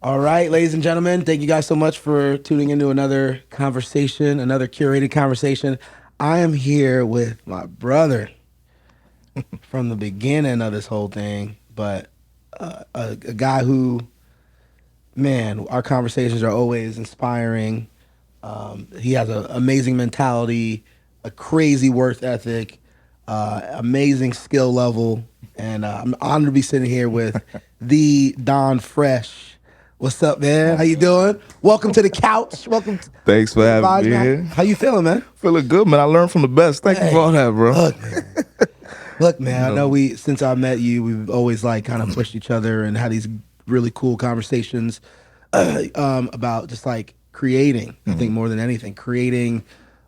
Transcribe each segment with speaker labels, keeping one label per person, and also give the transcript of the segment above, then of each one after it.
Speaker 1: All right, ladies and gentlemen, thank you guys so much for tuning into another conversation, another curated conversation. I am here with my brother from the beginning of this whole thing, but a guy who, man, our conversations are always inspiring. He has an amazing mentality, a crazy work ethic, amazing skill level, and I'm honored to be sitting here with the Don Fresh. What's up, man? How you doing? Welcome to the couch. Welcome to
Speaker 2: Thanks for
Speaker 1: the
Speaker 2: having
Speaker 1: vibes,
Speaker 2: me
Speaker 1: man.
Speaker 2: here.
Speaker 1: How you feeling, man?
Speaker 2: Feeling good, man. I learned from the best. Thank you for
Speaker 1: Hey,
Speaker 2: all that, bro.
Speaker 1: look, man. Look, man. I know
Speaker 2: No.
Speaker 1: since I met you, we've always like kind of pushed each other and had these really cool conversations about just like creating. I think more than anything, creating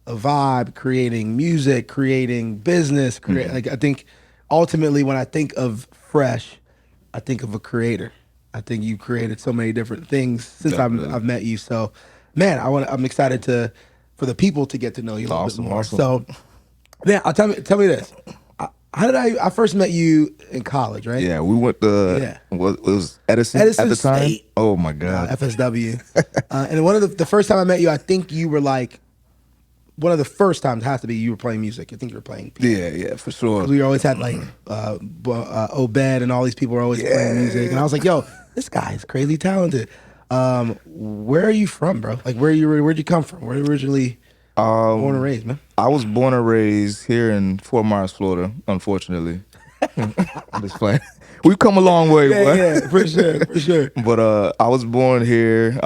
Speaker 1: a vibe, creating music, creating business. Like I think ultimately, when I think of Fresh, I think of a creator. I think you created so many different things since
Speaker 2: Definitely.
Speaker 1: I've met you. So, man, I'm excited for the people to get to know you a little bit
Speaker 2: Awesome,
Speaker 1: more.
Speaker 2: awesome.
Speaker 1: So, man, tell me this. How did I first met you in college, right?
Speaker 2: Yeah, we went to
Speaker 1: Yeah.
Speaker 2: what it was Edison at
Speaker 1: Edison
Speaker 2: the time.
Speaker 1: State.
Speaker 2: Oh my
Speaker 1: No,
Speaker 2: God.
Speaker 1: FSW. And one of the first time I met you, I think you were like one of the first times has to be you were playing music. I think you were playing piano.
Speaker 2: Yeah, yeah, for
Speaker 1: Because
Speaker 2: sure.
Speaker 1: we always had like Obed and all these people were always playing music, and I
Speaker 2: Yeah.
Speaker 1: was like, "Yo, this guy is crazy talented." Where are you from, bro? Like, where'd you come from? Where are you originally born and
Speaker 2: Um,
Speaker 1: raised, man?
Speaker 2: I was born and raised here in Fort Myers, Florida. Unfortunately, I'm just playing. We've come a long way,
Speaker 1: Yeah,
Speaker 2: boy.
Speaker 1: yeah, for sure, for sure.
Speaker 2: But I was born here.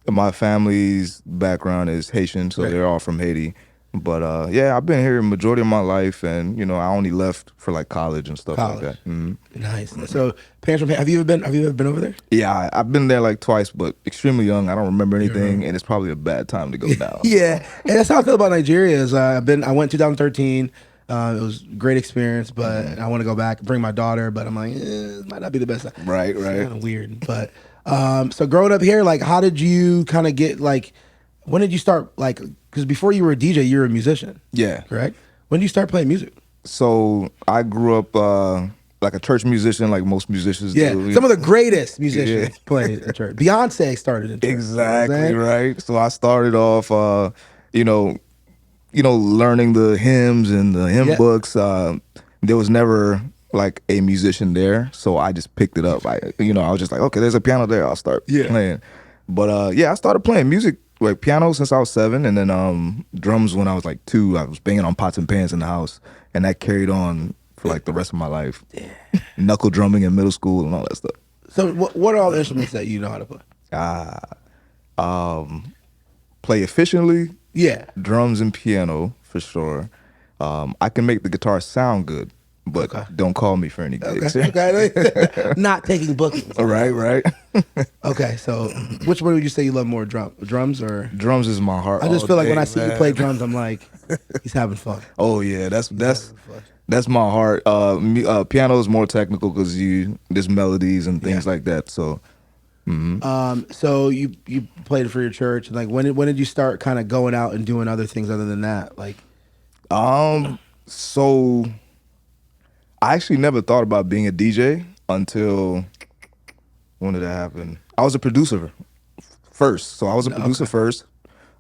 Speaker 2: My family's background is Haitian, so
Speaker 1: Right.
Speaker 2: they're all from Haiti. But yeah, I've been here majority of my life, and I only left for like college and stuff like
Speaker 1: College.
Speaker 2: that.
Speaker 1: Nice. So, parents from have you ever been over there?
Speaker 2: Yeah, I've been there like twice, but extremely young. I don't remember
Speaker 1: You
Speaker 2: anything,
Speaker 1: remember?
Speaker 2: and it's probably a bad time to go now. So
Speaker 1: Yeah, and that's how I feel about Nigeria. I went 2013. It was a great experience, but I want to go back, bring my daughter, but I'm like, it might not be the best.
Speaker 2: right,
Speaker 1: It's
Speaker 2: right.
Speaker 1: kind of weird, but so growing up here, like, how did you kind of get like, when did you start like? Because before you were a DJ, you were a musician,
Speaker 2: Yeah.
Speaker 1: correct? When did you start playing music?
Speaker 2: So I grew up like a church musician, like most musicians
Speaker 1: Yeah,
Speaker 2: do.
Speaker 1: some of the greatest
Speaker 2: Yeah.
Speaker 1: musicians played in church. Beyonce started in church. You know what I'm
Speaker 2: Exactly
Speaker 1: saying?
Speaker 2: right. So I started off, you know, learning the hymns and the hymn
Speaker 1: Yeah.
Speaker 2: books. There was never like a musician there, so I just picked it up. I was just like, okay, there's a piano there. I'll start
Speaker 1: Yeah.
Speaker 2: playing. But yeah, I started playing music like piano since I was 7, and then drums when I was like 2. I was banging on pots and pans in the house, and that carried on for like the rest of my life. Knuckle drumming in middle school and all that stuff.
Speaker 1: So, what are all the instruments that you know how to play?
Speaker 2: Ah, play efficiently.
Speaker 1: Yeah.
Speaker 2: Drums and piano for sure. I can make the guitar sound good, but
Speaker 1: Okay.
Speaker 2: don't call me for any
Speaker 1: Okay.
Speaker 2: gigs.
Speaker 1: Okay. Not taking bookings.
Speaker 2: Right, right.
Speaker 1: Okay. So, which one would you say you love more, drums or?
Speaker 2: Drums is my heart.
Speaker 1: I just
Speaker 2: all
Speaker 1: feel like when
Speaker 2: day,
Speaker 1: I see you
Speaker 2: man.
Speaker 1: play drums, I'm like, he's having fun.
Speaker 2: Oh yeah, that's
Speaker 1: He's
Speaker 2: that's
Speaker 1: having fun.
Speaker 2: that's my heart. Piano is more technical because there's melodies and things
Speaker 1: Yeah.
Speaker 2: like that. So
Speaker 1: So you played for your church, and like when did you start kind of going out and doing other things other than that? Like,
Speaker 2: so I actually never thought about being a DJ until when did that happen? I was a producer first. So I was a producer
Speaker 1: okay.
Speaker 2: first.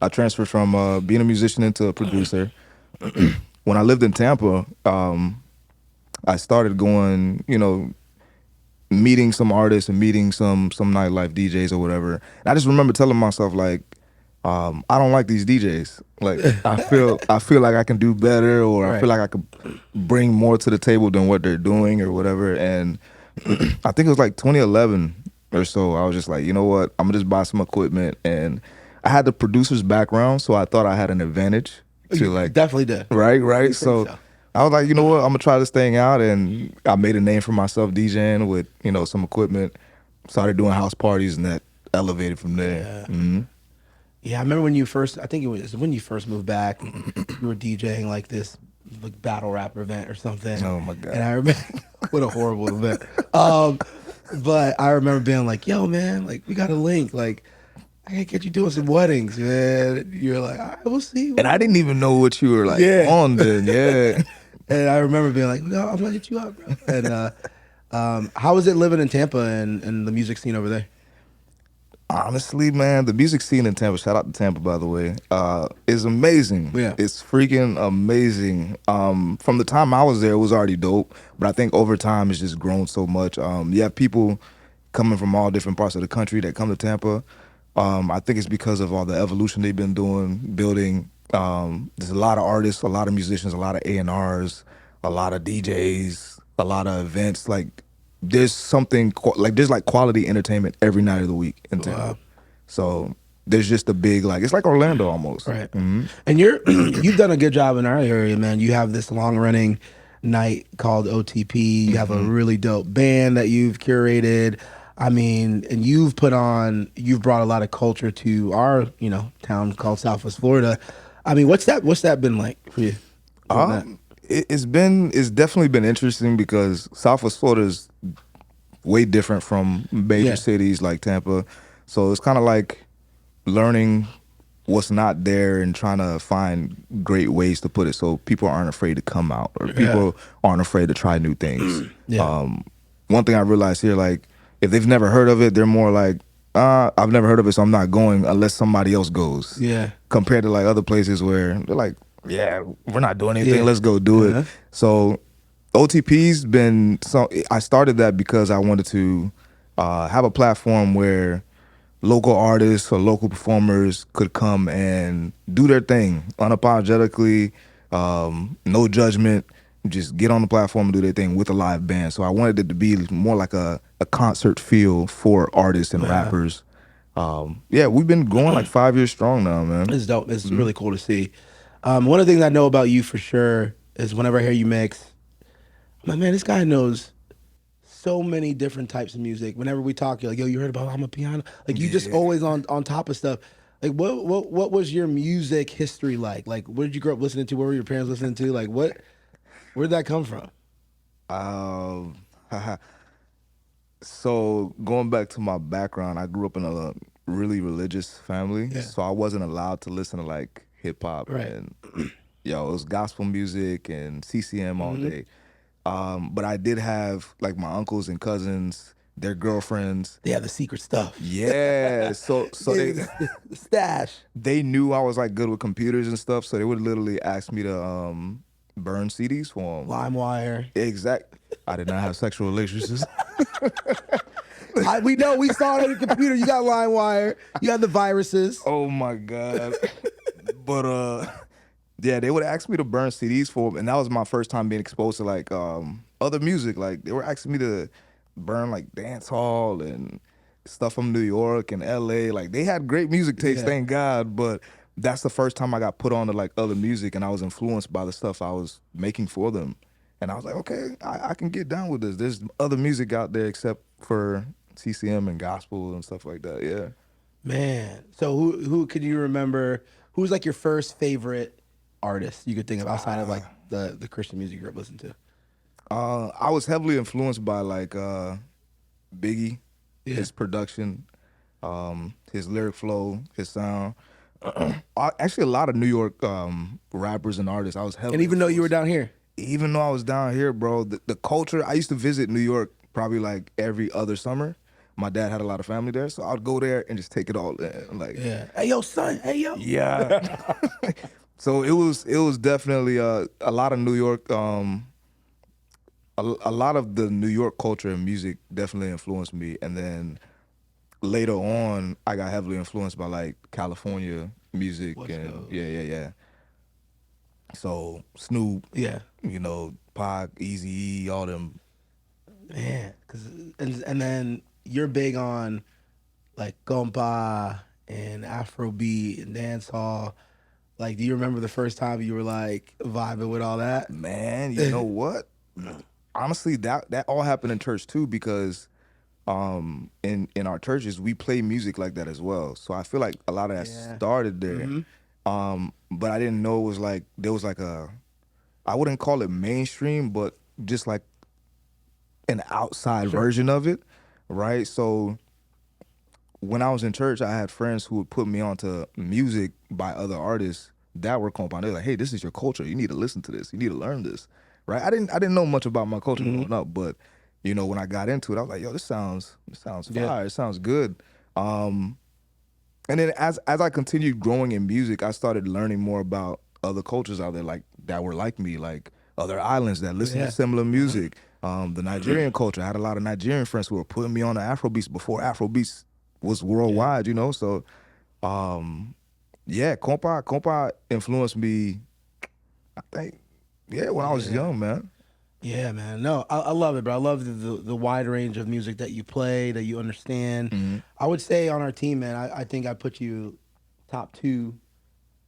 Speaker 2: I transferred from being a musician into a producer. When I lived in Tampa, I started going, meeting some artists and meeting some nightlife DJs or whatever. And I just remember telling myself like, I don't like these DJs. Like I feel like I can do better, or I feel
Speaker 1: Right.
Speaker 2: like I could bring more to the table than what they're doing or whatever. And I think it was like 2011 or so. I was just like, you know what? I'm gonna just buy some equipment, and I had the producer's background, so I thought I had an advantage to
Speaker 1: You
Speaker 2: like,
Speaker 1: definitely did.
Speaker 2: right,
Speaker 1: You
Speaker 2: right.
Speaker 1: think
Speaker 2: So
Speaker 1: so?
Speaker 2: I was like, you know what? I'm gonna try this thing out, and I made a name for myself DJing with some equipment. Started doing house parties, and that elevated from there.
Speaker 1: Yeah.
Speaker 2: Hmm.
Speaker 1: Yeah, I remember when you first. I think it was when you first moved back. You were DJing like this, like battle rap event or something.
Speaker 2: Oh my
Speaker 1: And
Speaker 2: God.
Speaker 1: I remember what a horrible event. But I remember being like, "Yo, man, like we got a link. Like I can get you doing some weddings, man." You're like, "All right, we'll see."
Speaker 2: And I didn't even know what you were like
Speaker 1: Yeah.
Speaker 2: on then. Yeah.
Speaker 1: And I remember being like, "No, I'm gonna hit you up, bro." And how was it living in Tampa and the music scene over there?
Speaker 2: Honestly, man, the music scene in Tampa, shout out to Tampa, by the way, is amazing.
Speaker 1: Yeah.
Speaker 2: It's freaking amazing. From the time I was there, it was already dope, but I think over time it's just grown so much. You have people coming from all different parts of the country that come to Tampa. I think it's because of all the evolution they've been doing, building. There's a lot of artists, a lot of musicians, a lot of A&Rs, a lot of DJs, a lot of events. Like there's something there's like quality entertainment every night of the week in Tampa.
Speaker 1: Wow.
Speaker 2: So there's just a big like it's like Orlando almost.
Speaker 1: Right. And you've done a good job in our area, man. You have this long running night called OTP. You have a really dope band that you've curated. I mean, and you've brought a lot of culture to our, town called Southwest Florida. I mean, what's that been like for you doing that?
Speaker 2: It's definitely been interesting because Southwest Florida is way different from major
Speaker 1: Yeah.
Speaker 2: cities like Tampa. So it's kind of like learning what's not there and trying to find great ways to put it so people aren't afraid to come out or
Speaker 1: Yeah.
Speaker 2: people aren't afraid to try new things.
Speaker 1: Yeah.
Speaker 2: One thing I realized here, like if they've never heard of it, they're more like, I've never heard of it, so I'm not going unless somebody else goes.
Speaker 1: Yeah.
Speaker 2: Compared to like other places where they're like, yeah, we're not doing anything,
Speaker 1: Yeah.
Speaker 2: let's go do it.
Speaker 1: Uh-huh.
Speaker 2: So OTP's been so I started that because I wanted to have a platform where local artists or local performers could come and do their thing unapologetically, no judgment, just get on the platform and do their thing with a live band. So I wanted it to be more like a concert feel for artists and rappers. Yeah, we've been going like 5 years strong now, man.
Speaker 1: It's dope. It's really cool to see. One of the things I know about you for sure is whenever I hear you mix, I'm like, man, this guy knows so many different types of music. Whenever we talk, you're like, yo, you heard about I'm a piano? Like you just always on top of stuff. Like what was your music history like? Like what did you grow up listening to? What were your parents listening to? Like where did that come from?
Speaker 2: Um, so going back to my background, I grew up in a really religious family,
Speaker 1: Yeah.
Speaker 2: so I wasn't allowed to listen to like hip hop
Speaker 1: Right.
Speaker 2: and it was gospel music and CCM all day. But I did have like my uncles and cousins, their girlfriends.
Speaker 1: They have the secret stuff.
Speaker 2: Yeah, so
Speaker 1: Gave you
Speaker 2: they
Speaker 1: the stash.
Speaker 2: they knew I was like good with computers and stuff, so they would literally ask me to burn CDs for them.
Speaker 1: LimeWire.
Speaker 2: Exact. I did not have sexual relationships.
Speaker 1: We know we saw it on your computer. You got LimeWire. You have the viruses.
Speaker 2: Oh my god. But yeah, they would ask me to burn CDs for them, and that was my first time being exposed to like other music. Like they were asking me to burn like dance hall and stuff from New York and LA. Like they had great music taste,
Speaker 1: Yeah.
Speaker 2: thank God. But that's the first time I got put on to like other music, and I was influenced by the stuff I was making for them. And I was like, okay, I can get down with this. There's other music out there except for CCM and gospel and stuff like that. Yeah.
Speaker 1: Man. So who can you remember? Who's like your first favorite artist you could think of outside of like the Christian music you grew up listening to?
Speaker 2: I was heavily influenced by like Biggie,
Speaker 1: Yeah.
Speaker 2: his production, his lyric flow, his sound. Actually, a lot of New York rappers and artists. I was heavily
Speaker 1: And even though you were
Speaker 2: influenced.
Speaker 1: down here.
Speaker 2: Even though I was down here, bro, the culture. I used to visit New York probably like every other summer. My dad had a lot of family there, so I'd go there and just take it all in. Like,
Speaker 1: Yeah. Hey yo, son. Hey yo.
Speaker 2: yeah. So it was definitely a lot of New York. A lot of the New York culture and music definitely influenced me, and then later on, I got heavily influenced by like California music
Speaker 1: West
Speaker 2: and
Speaker 1: Coast.
Speaker 2: yeah. So Snoop,
Speaker 1: Yeah.
Speaker 2: Pac, Eazy-E, all them.
Speaker 1: Man. And then you're big on like compa and Afrobeat and dancehall. Like, do you remember the first time you were like vibing with all that?
Speaker 2: Man, you know what? Honestly, that all happened in church too because in our churches we play music like that as well. So I feel like a lot of that
Speaker 1: Yeah.
Speaker 2: started there. But I didn't know it was like there was like I wouldn't call it mainstream, but just like an outside
Speaker 1: Sure.
Speaker 2: version of it, right? So when I was in church, I had friends who would put me onto music by other artists that were compound. They're like, "Hey, this is your culture. You need to listen to this. You need to learn this." Right? I didn't know much about my culture growing up, but when I got into it, I was like, "Yo, this sounds
Speaker 1: Yeah.
Speaker 2: fire. It sounds good." And then as I continued growing in music, I started learning more about other cultures out there, like that were like me, like other islands that listen to
Speaker 1: Yeah.
Speaker 2: similar music. The Nigerian culture. I had a lot of Nigerian friends who were putting me on the Afrobeats before Afrobeats was
Speaker 1: Yeah.
Speaker 2: worldwide, you know. So yeah, compa influenced me, I think, yeah, when I was
Speaker 1: Yeah.
Speaker 2: young, man.
Speaker 1: Yeah, man. No, I love it, bro. I love the wide range of music that you play, that you understand.
Speaker 2: Hmm.
Speaker 1: I would say on our team, man, I think I put you top two,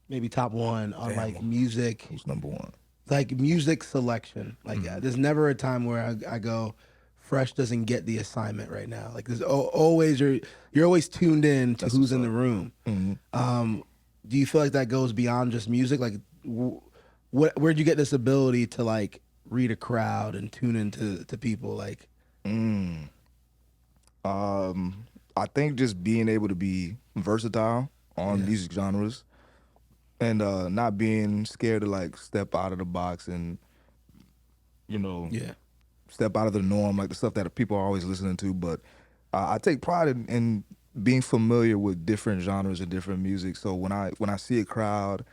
Speaker 1: maybe top one on
Speaker 2: Damn,
Speaker 1: like music,
Speaker 2: who's number one?
Speaker 1: like music selection. Like, there's never a time where I go, Fresh doesn't get the assignment right now. Like, there's always you're always tuned in to
Speaker 2: That's
Speaker 1: who's
Speaker 2: what's
Speaker 1: in the
Speaker 2: up.
Speaker 1: room.
Speaker 2: Hmm.
Speaker 1: Do you feel like that goes beyond just music? Like, where'd you get this ability to like read a crowd and tune into people? Like,
Speaker 2: I think just being able to be versatile on
Speaker 1: yeah,
Speaker 2: music genres and not being scared to like step out of the box and, you know,
Speaker 1: yeah,
Speaker 2: step out of the norm, like the stuff that people are always listening to. But I take pride in being familiar with different genres and different music. So when I see a crowd,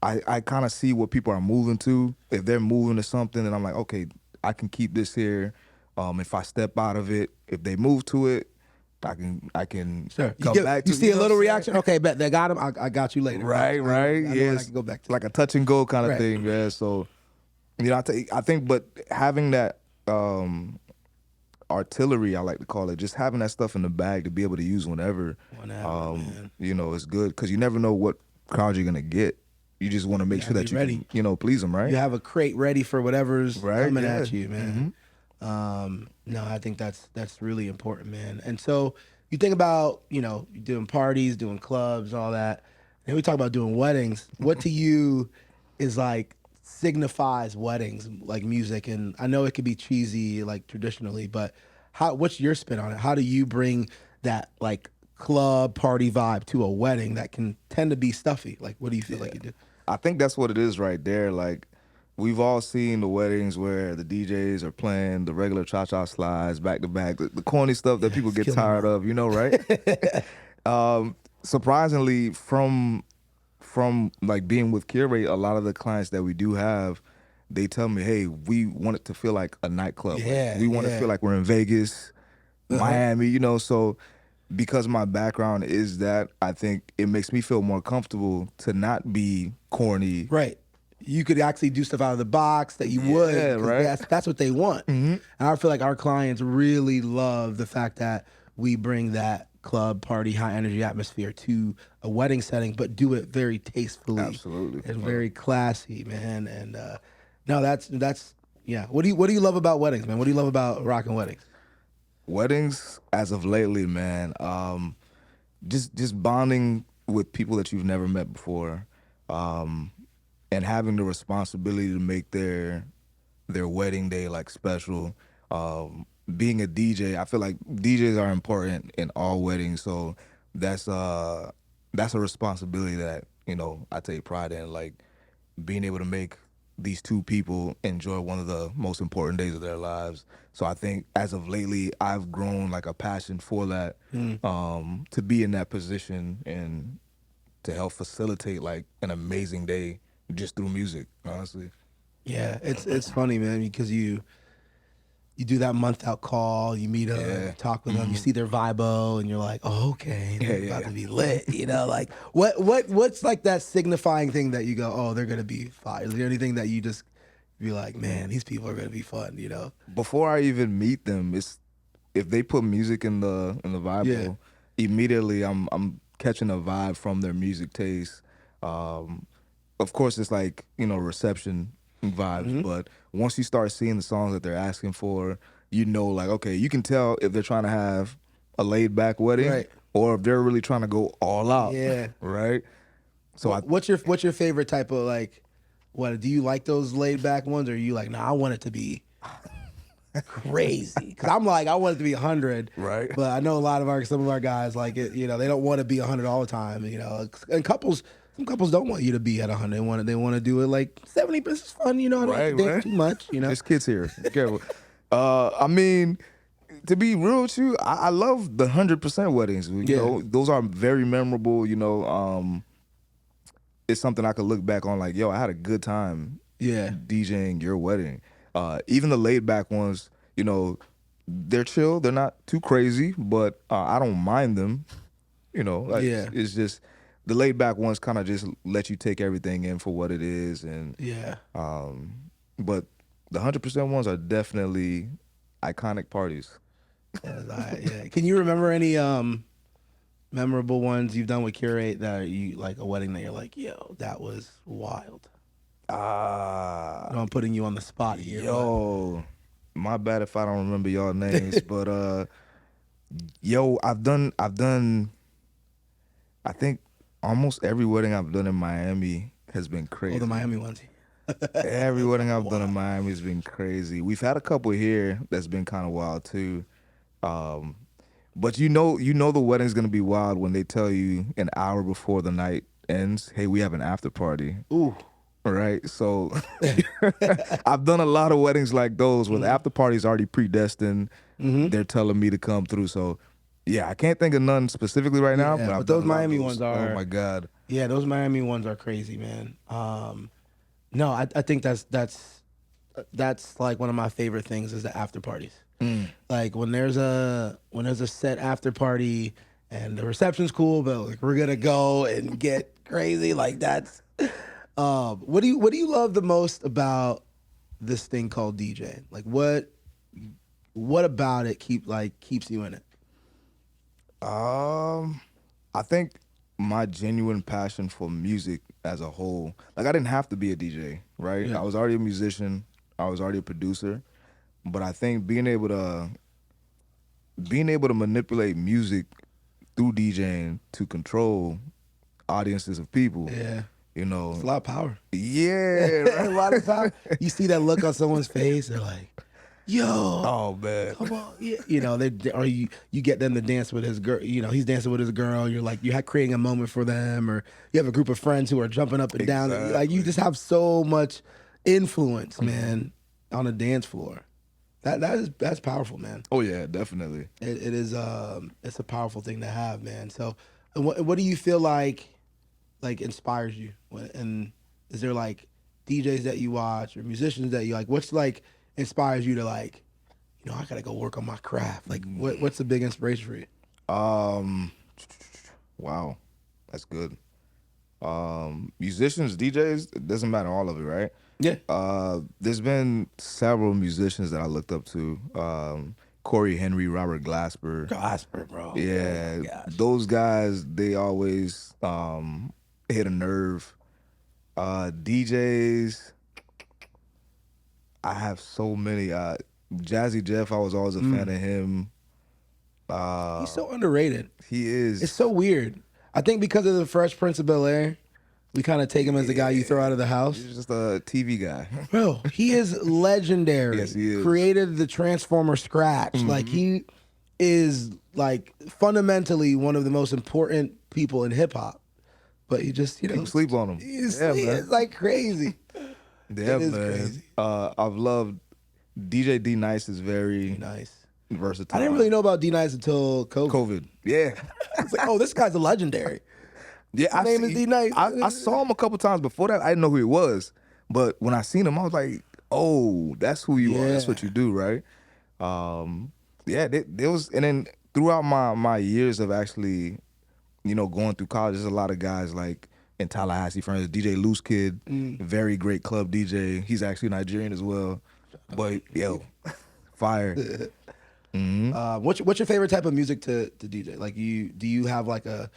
Speaker 2: I kind of see what people are moving to. If they're moving to something, then I'm like, okay, I can keep this here. If I step out of it, if they move to it, I can
Speaker 1: sure. You
Speaker 2: come back
Speaker 1: you
Speaker 2: to,
Speaker 1: see
Speaker 2: you
Speaker 1: a
Speaker 2: know what
Speaker 1: little
Speaker 2: I'm
Speaker 1: reation.
Speaker 2: saying?
Speaker 1: Okay, bet they got him. I got you later.
Speaker 2: Right, right.
Speaker 1: I know what I
Speaker 2: Yes,
Speaker 1: can go back to.
Speaker 2: like a touch and go kind of
Speaker 1: Right.
Speaker 2: thing. Yeah. So I think, but having that artillery, I like to call it, just having that stuff in the bag to be able to use whenever,
Speaker 1: Whenever, man.
Speaker 2: is good because you never know what crowd you're gonna get. You just want to
Speaker 1: You
Speaker 2: make
Speaker 1: gotta
Speaker 2: sure
Speaker 1: be
Speaker 2: that you
Speaker 1: ready.
Speaker 2: can, please them,
Speaker 1: You
Speaker 2: right?
Speaker 1: have a crate ready for whatever's
Speaker 2: Right.
Speaker 1: coming
Speaker 2: Yeah.
Speaker 1: at you, man. No, I think that's really important, man. And so you think about, doing parties, doing clubs, all that. And we talk about doing weddings. What to you is like signifies weddings, like music? And I know it could be cheesy, like traditionally, but what's your spin on it? How do you bring that like club party vibe to a wedding that can tend to be stuffy? Like, what do you feel
Speaker 2: Yeah.
Speaker 1: like you do?
Speaker 2: I think that's what it is right there. Like, we've all seen the weddings where the DJs are playing the regular cha-cha slides back to back, the corny stuff that
Speaker 1: Yeah,
Speaker 2: people
Speaker 1: it's
Speaker 2: get
Speaker 1: killing me,
Speaker 2: tired
Speaker 1: bro.
Speaker 2: of, right? Surprisingly, from like being with Curate, a lot of the clients that we do have, they tell me, hey, we want it to feel like a nightclub. Like,
Speaker 1: Yeah,
Speaker 2: we want to feel
Speaker 1: yeah.
Speaker 2: like we're in Vegas,
Speaker 1: Uh-huh.
Speaker 2: Miami, so because my background is that, I think it makes me feel more comfortable to not be corny.
Speaker 1: Right. You could actually do stuff out of the box that you would
Speaker 2: Yeah,
Speaker 1: because
Speaker 2: right.
Speaker 1: that's what they want. And I feel like our clients really love the fact that we bring that club party high energy atmosphere to a wedding setting, but do it very tastefully
Speaker 2: Absolutely.
Speaker 1: and very classy, man. And no, that's yeah. What do you love about weddings, man? What do you love about rocking weddings?
Speaker 2: Weddings, as of lately, man, just bonding with people that you've never met before, and having the responsibility to make their wedding day like special. Being a DJ, I feel like DJs are important in all weddings, so that's uh that's a responsibility that I take pride in, like being able to make these two people enjoy one of the most important days of their lives. So I think as of lately, I've grown like a passion for that, to be in that position and to help facilitate like an amazing day just through music, honestly.
Speaker 1: Yeah, it's funny, man, because you do that month out call, you meet them, you
Speaker 2: Yeah.
Speaker 1: talk with them, you see their vibo, and you're like, oh, okay,
Speaker 2: Yeah,
Speaker 1: they're
Speaker 2: yeah,
Speaker 1: about
Speaker 2: yeah.
Speaker 1: to be lit. Like what's like that signifying thing that you go, oh, they're gonna be fire? Is there anything that you just be like, man, these people are gonna be fun?
Speaker 2: Before I even meet them, it's if they put music in the
Speaker 1: Yeah.
Speaker 2: Bible, immediately I'm catching a vibe from their music taste. Um, of course, it's like reception vibes, but once you start seeing the songs that they're asking for, like, okay, you can tell if they're trying to have a laid back wedding
Speaker 1: Right.
Speaker 2: or if they're really trying to go all out,
Speaker 1: Yeah.
Speaker 2: right? So
Speaker 1: What's your favorite type of like? What do you like those laid back ones, or are you like, nah, I want it to be crazy? Because I'm like, I want it to be 100,
Speaker 2: right.
Speaker 1: but I know some of our guys like it. They don't want to be 100 all the time. And some couples don't want you to be at 100. They want to do it like 70. But it's fun. I don't have to
Speaker 2: Right,
Speaker 1: dance
Speaker 2: right.
Speaker 1: too much.
Speaker 2: There's kids here. Be careful. I mean, to be real with you, I love the 100% weddings. You
Speaker 1: Yeah.
Speaker 2: know, those are very memorable. You know, it's something I could look back on like, yo, I had a good time
Speaker 1: Yeah.
Speaker 2: DJing your wedding. Even the laid back ones, you know, they're chill. They're not too crazy, but I don't mind them. You know, like
Speaker 1: Yeah.
Speaker 2: it's just the laid back ones kind of just let you take everything in for what it is, and
Speaker 1: Yeah.
Speaker 2: but the 100% ones are definitely iconic parties.
Speaker 1: Yeah. Can you remember any memorable ones you've done with Curate that you like a wedding that you're like, yo, that was wild? I know I'm putting you on the spot here, but
Speaker 2: Yo, my bad if I don't remember y'all names, but yo, I've done I think almost every wedding I've done in Miami has been
Speaker 1: oh, the
Speaker 2: crazy.
Speaker 1: Miami ones.
Speaker 2: Every
Speaker 1: Those
Speaker 2: wedding
Speaker 1: are
Speaker 2: I've done in
Speaker 1: wild.
Speaker 2: Miami has been crazy. We've had a couple here that's been kind of wild too. Um, but you know the wedding's gonna be wild when they tell you an hour before the night ends, hey, we have an after party.
Speaker 1: Ooh.
Speaker 2: Right. So I've done a lot of weddings like those where the after party's already predestined.
Speaker 1: Mm-hmm.
Speaker 2: They're telling me to come through. So yeah, I can't think of none specifically right now,
Speaker 1: Yeah,
Speaker 2: but I've
Speaker 1: but
Speaker 2: done
Speaker 1: those
Speaker 2: a lot of
Speaker 1: Miami
Speaker 2: those.
Speaker 1: ones
Speaker 2: Oh
Speaker 1: are
Speaker 2: my God.
Speaker 1: yeah, those Miami ones are crazy, man. No, I think that's like one of my favorite things is the after parties. Like when there's a set after party and the reception's cool, but like we're gonna go and get crazy. Like that's what do you love the most about this thing called DJ? Like what about it keeps you in it?
Speaker 2: I think my genuine passion for music as a whole, like I didn't have to be a DJ, right?
Speaker 1: Yeah.
Speaker 2: I was already a musician, I was already a producer, but I think being able to manipulate music through DJing to control audiences of people,
Speaker 1: Yeah.
Speaker 2: you
Speaker 1: It's
Speaker 2: know,
Speaker 1: a lot of power.
Speaker 2: yeah,
Speaker 1: A lot of
Speaker 2: right.
Speaker 1: power. You see that look on someone's face, they're like, yo,
Speaker 2: Oh man,
Speaker 1: come on. Yeah. Or you get them to dance with his girl, he's dancing with his girl. You're like, you're creating a moment for them, or you have a group of friends who are jumping up and down. Like you
Speaker 2: exactly.
Speaker 1: just have so much influence, man, on a dance floor. That's powerful, man.
Speaker 2: Oh yeah, definitely.
Speaker 1: It is it's a powerful thing to have, man. So what do you feel like inspires you? And is there like DJs that you watch or musicians that you like? What's like inspires you to like, I gotta go work on my craft. Like what's the big inspiration for you?
Speaker 2: Um, wow, that's good. Musicians, DJs, it doesn't matter all of it, right?
Speaker 1: Yeah.
Speaker 2: There's been several musicians that I looked up to. Corey Henry, Robert Glasper.
Speaker 1: Glasper, bro. Oh my
Speaker 2: Yeah,
Speaker 1: gosh.
Speaker 2: those guys, they always hit a nerve. DJs, I have so many. Jazzy Jeff, I was always a fan of him.
Speaker 1: He's so underrated.
Speaker 2: He
Speaker 1: It's
Speaker 2: is.
Speaker 1: so weird. I think because of the Fresh Prince of Bel-Air, we kind of take him as the guy you throw out of the house.
Speaker 2: He's just a TV guy.
Speaker 1: Bro, he is legendary.
Speaker 2: Yes, he is.
Speaker 1: Created the Transformer scratch. Like he is like fundamentally one of the most important people in hip hop. But he just,
Speaker 2: People sleep on him. Yeah, man.
Speaker 1: it's like crazy.
Speaker 2: Yeah,
Speaker 1: It is
Speaker 2: man.
Speaker 1: crazy.
Speaker 2: I've loved DJ D Nice is very
Speaker 1: Nice.
Speaker 2: versatile.
Speaker 1: I didn't really know about D Nice until COVID.
Speaker 2: COVID. Yeah.
Speaker 1: It's like, oh, this guy's a legendary.
Speaker 2: Yeah,
Speaker 1: His name is D Nice.
Speaker 2: I saw him a couple times before that. I didn't know who he was, but when I seen him, I was like, "Oh, that's who you are. That's what you do, right?" Yeah, there was, and then throughout my years of actually, going through college, there's a lot of guys like in Tallahassee, for instance, DJ Loose Kid, very great club DJ. He's actually Nigerian as well, but yo, fire.
Speaker 1: What's your favorite type of music to DJ? Like do you have like a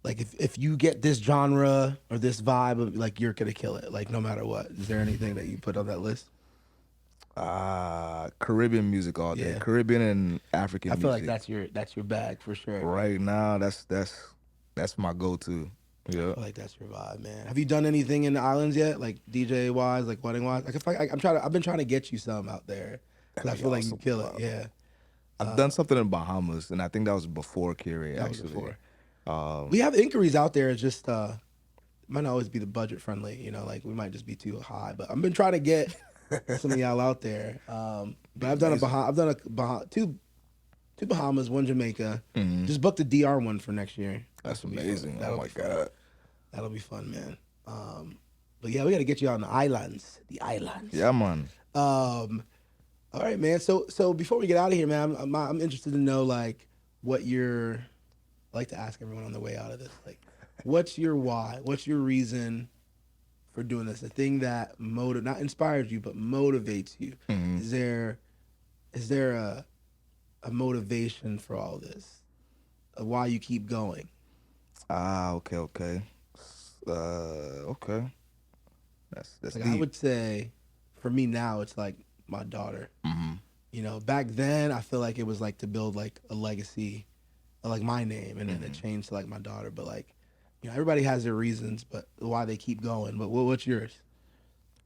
Speaker 1: like if you get this genre or this vibe of like you're gonna kill it like no matter what? Is there anything that you put on that list?
Speaker 2: Caribbean music all day.
Speaker 1: Yeah.
Speaker 2: Caribbean and African
Speaker 1: I feel
Speaker 2: music.
Speaker 1: like that's your bag for sure.
Speaker 2: Right now, that's my go-to. Yeah.
Speaker 1: I feel like that's your vibe, man. Have you done anything in the islands yet, like DJ wise, like wedding wise? Like I've been trying to get you some out there because I
Speaker 2: That'd be
Speaker 1: feel like you
Speaker 2: awesome,
Speaker 1: kill
Speaker 2: bro.
Speaker 1: it. Yeah,
Speaker 2: I've done something in Bahamas, and I think that was before Curated,
Speaker 1: that was
Speaker 2: actually.
Speaker 1: before. We have inquiries out there. It's just might not always be the budget friendly. Like we might just be too high. But I've been trying to get some of y'all out there. But I've done
Speaker 2: Nice.
Speaker 1: I've done two 2 Bahamas, 1 Jamaica.
Speaker 2: Mhm.
Speaker 1: Just booked the DR one for next year.
Speaker 2: That's
Speaker 1: That'll be fun.
Speaker 2: amazing. Oh
Speaker 1: That'll
Speaker 2: my
Speaker 1: be fun.
Speaker 2: God.
Speaker 1: That'll be fun, man. But yeah, we got to get you on the islands. The islands.
Speaker 2: Yeah, man.
Speaker 1: All right, man. So before we get out of here, man, I'm interested to know like what your. I like to ask everyone on the way out of this, like, what's your why? What's your reason for doing this? The thing that not inspires you, but motivates you.
Speaker 2: Mhm.
Speaker 1: Is there a motivation for all this? Why you keep going?
Speaker 2: Okay. Okay. That's
Speaker 1: Like, I
Speaker 2: deep.
Speaker 1: would say, for me now, it's like my daughter.
Speaker 2: Mm-hmm.
Speaker 1: You know, back then I feel like it was like to build like a legacy, like my name, and then it changed to like my daughter. But like, you know, everybody has their reasons, but why they keep going. But what's yours?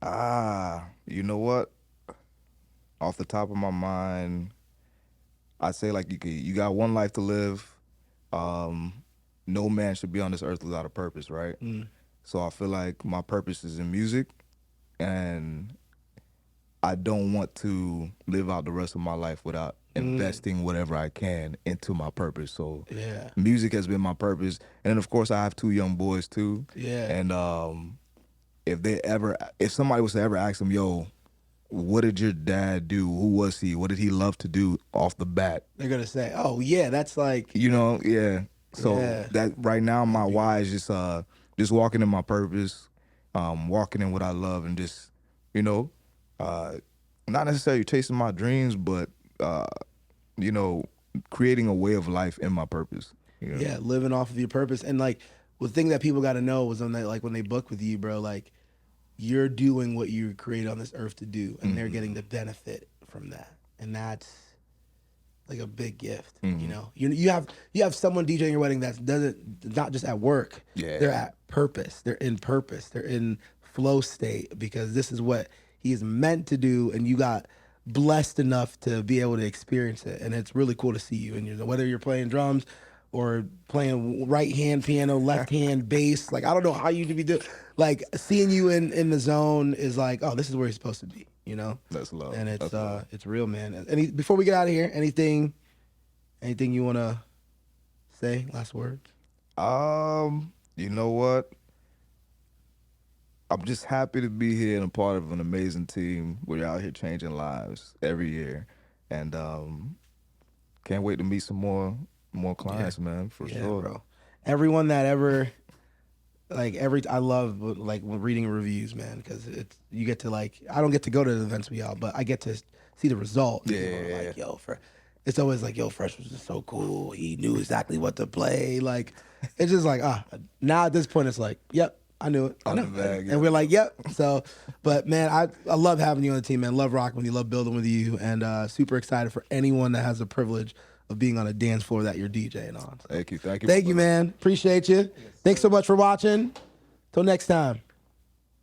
Speaker 2: You know what? Off the top of my mind, I say like you got one life to live. No man should be on this earth without a purpose, right?
Speaker 1: Mm.
Speaker 2: So I feel like my purpose is in music, and I don't want to live out the rest of my life without investing whatever I can into my purpose. So
Speaker 1: Yeah.
Speaker 2: music has been my purpose, and then of course I have 2 young boys too.
Speaker 1: Yeah.
Speaker 2: And if somebody was to ever ask them, yo, what did your dad do? Who was he? What did he love to do off the bat?
Speaker 1: They're gonna say, "Oh yeah, that's like."
Speaker 2: You know, yeah. So
Speaker 1: Yeah.
Speaker 2: that right now my why is just walking in my purpose, walking in what I love, and just, you know, not necessarily chasing my dreams, but you know, creating a way of life in my purpose. You know?
Speaker 1: Yeah, living off of your purpose. And like the thing that people got to know was when they book with you, bro, like you're doing what you were created on this earth to do, and they're getting the benefit from that. And that's like a big gift. You know, you have someone DJing your wedding that doesn't, not just at work.
Speaker 2: Yeah.
Speaker 1: They're at purpose. They're in purpose. They're in flow state because this is what he is meant to do, and you got blessed enough to be able to experience it. And it's really cool to see you. And whether you're playing drums or playing right hand piano, left hand bass, like I don't know how you could be doing. Like seeing you in the zone is like, oh, this is where you're supposed to be. You know,
Speaker 2: That's love.
Speaker 1: and
Speaker 2: That's love.
Speaker 1: it's real, man. Before we get out of here, anything you want to say? Last words.
Speaker 2: You know what? I'm just happy to be here and a part of an amazing team. We're out here changing lives every year, and can't wait to meet some more clients, man. For sure,
Speaker 1: bro. Everyone that ever I love like when reading reviews, man, because you get to like, I don't get to go to the events with y'all, but I get to see the result. And people are like, yo, it's always like, yo, Fresh was just so cool. He knew exactly what to play. Like, it's just like, now at this point, it's like, yep, I knew it. I know. And we're like, yep. So, but man, I love having you on the team, man. Love rocking with you, love building with you, and super excited for anyone that has the privilege of being on a dance floor that you're DJing on. So,
Speaker 2: thank you,
Speaker 1: thank you, man. Appreciate you. Thanks so much for watching. Till next time.